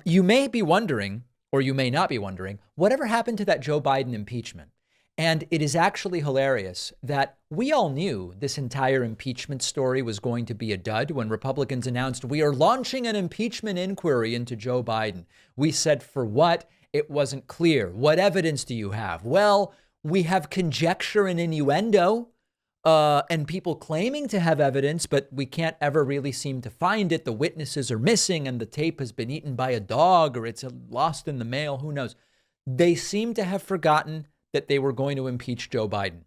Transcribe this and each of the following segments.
You may be wondering, or you may not be wondering, whatever happened to that Joe Biden impeachment? And it is actually hilarious that we all knew this entire impeachment story was going to be a dud when Republicans announced we are launching an impeachment inquiry into Joe Biden. We said, for what? It wasn't clear. What evidence do you have? Well, we have conjecture and innuendo and people claiming to have evidence, but we can't ever really seem to find it. The witnesses are missing and the tape has been eaten by a dog or it's lost in the mail. Who knows? They seem to have forgotten that they were going to impeach Joe Biden.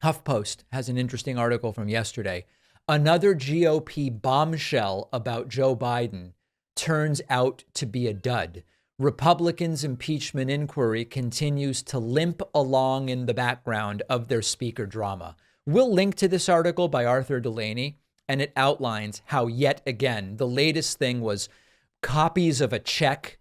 HuffPost has an interesting article from yesterday. Another GOP bombshell about Joe Biden turns out to be a dud. Republicans' impeachment inquiry continues to limp along in the background of their speaker drama. We'll link to this article by Arthur Delaney, and it outlines how yet again, the latest thing was copies of a check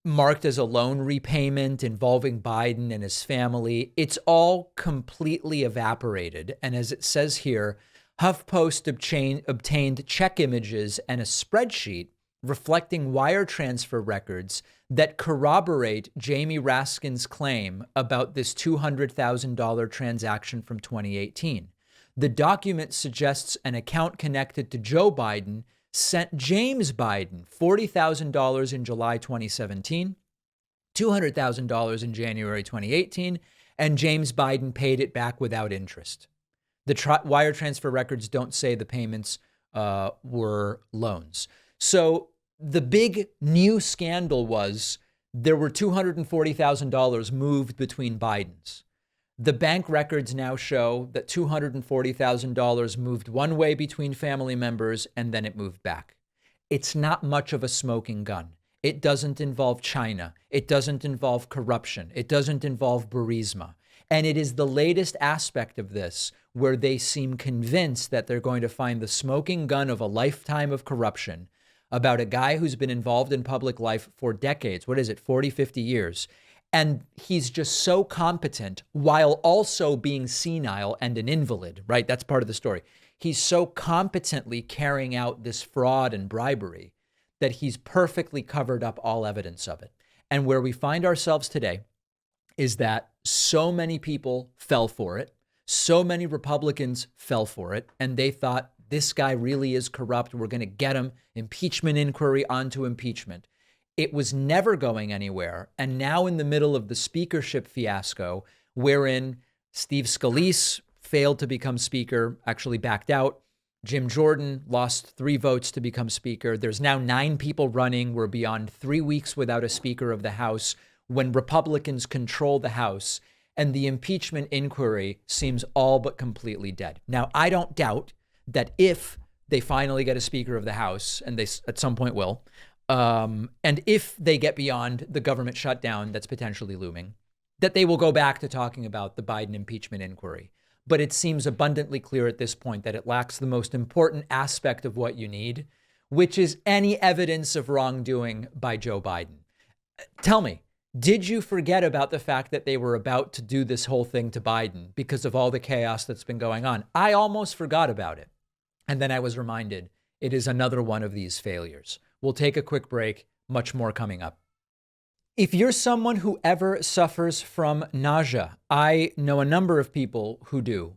marked as a loan repayment involving Biden and his family. It's all completely evaporated. And as it says here, HuffPost obtained check images and a spreadsheet reflecting wire transfer records that corroborate Jamie Raskin's claim about this $200,000 transaction from 2018. The document suggests an account connected to Joe Biden sent James Biden $40,000 in July 2017, $200,000 in January 2018, and James Biden paid it back without interest. The wire transfer records don't say the payments were loans. So the big new scandal was there were $240,000 moved between Bidens. The bank records now show that $240,000 moved one way between family members and then it moved back. It's not much of a smoking gun. It doesn't involve China. It doesn't involve corruption. It doesn't involve Burisma. And it is the latest aspect of this where they seem convinced that they're going to find the smoking gun of a lifetime of corruption about a guy who's been involved in public life for decades. What is it, 40, 50 years? And he's just so competent while also being senile and an invalid, right? That's part of the story. He's so competently carrying out this fraud and bribery that he's perfectly covered up all evidence of it. And where we find ourselves today is that so many people fell for it. So many Republicans fell for it. And they thought, this guy really is corrupt. We're going to get him. Impeachment inquiry onto impeachment. It was never going anywhere. And now in the middle of the speakership fiasco, wherein Steve Scalise failed to become speaker, actually backed out. Jim Jordan lost 3 votes to become speaker. There's now 9 people running. We're beyond 3 weeks without a speaker of the House when Republicans control the House. And the impeachment inquiry seems all but completely dead. Now, I don't doubt that if they finally get a speaker of the House, and they at some point will, and if they get beyond the government shutdown that's potentially looming, that they will go back to talking about the Biden impeachment inquiry. But it seems abundantly clear at this point that it lacks the most important aspect of what you need, which is any evidence of wrongdoing by Joe Biden. Tell me, did you forget about the fact that they were about to do this whole thing to Biden because of all the chaos that's been going on? I almost forgot about it. And then I was reminded it is another one of these failures. We'll take a quick break. Much more coming up. If you're someone who ever suffers from nausea, I know a number of people who do.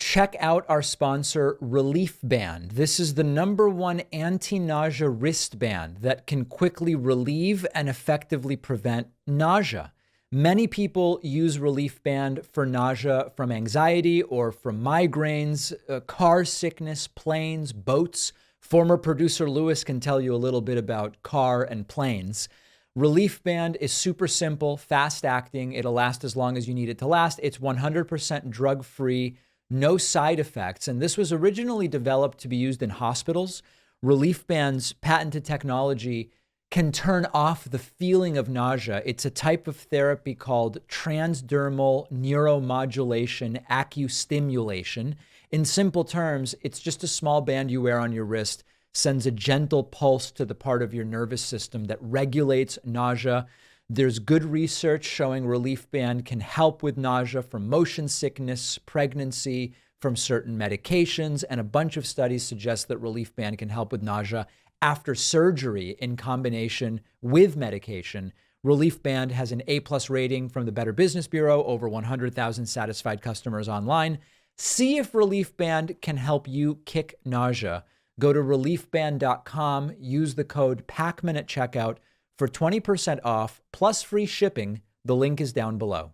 Check out our sponsor, Relief Band. This is the #1 anti-nausea wristband that can quickly relieve and effectively prevent nausea. Many people use Relief Band for nausea from anxiety or from migraines, car sickness, planes, boats. Former producer Lewis can tell you a little bit about car and planes. Relief Band is super simple, fast acting. It'll last as long as you need it to last. It's 100% drug-free, no side effects. And this was originally developed to be used in hospitals. Relief Band's patented technology can turn off the feeling of nausea. It's a type of therapy called transdermal neuromodulation accustimulation. In simple terms, it's just a small band you wear on your wrist, sends a gentle pulse to the part of your nervous system that regulates nausea. There's good research showing Relief Band can help with nausea from motion sickness, pregnancy, from certain medications, and a bunch of studies suggest that Relief Band can help with nausea after surgery in combination with medication. Relief Band has an A+ rating from the Better Business Bureau, over 100,000 satisfied customers online. See if Relief Band can help you kick nausea. Go to reliefband.com, use the code PACMAN at checkout for 20% off plus free shipping. The link is down below.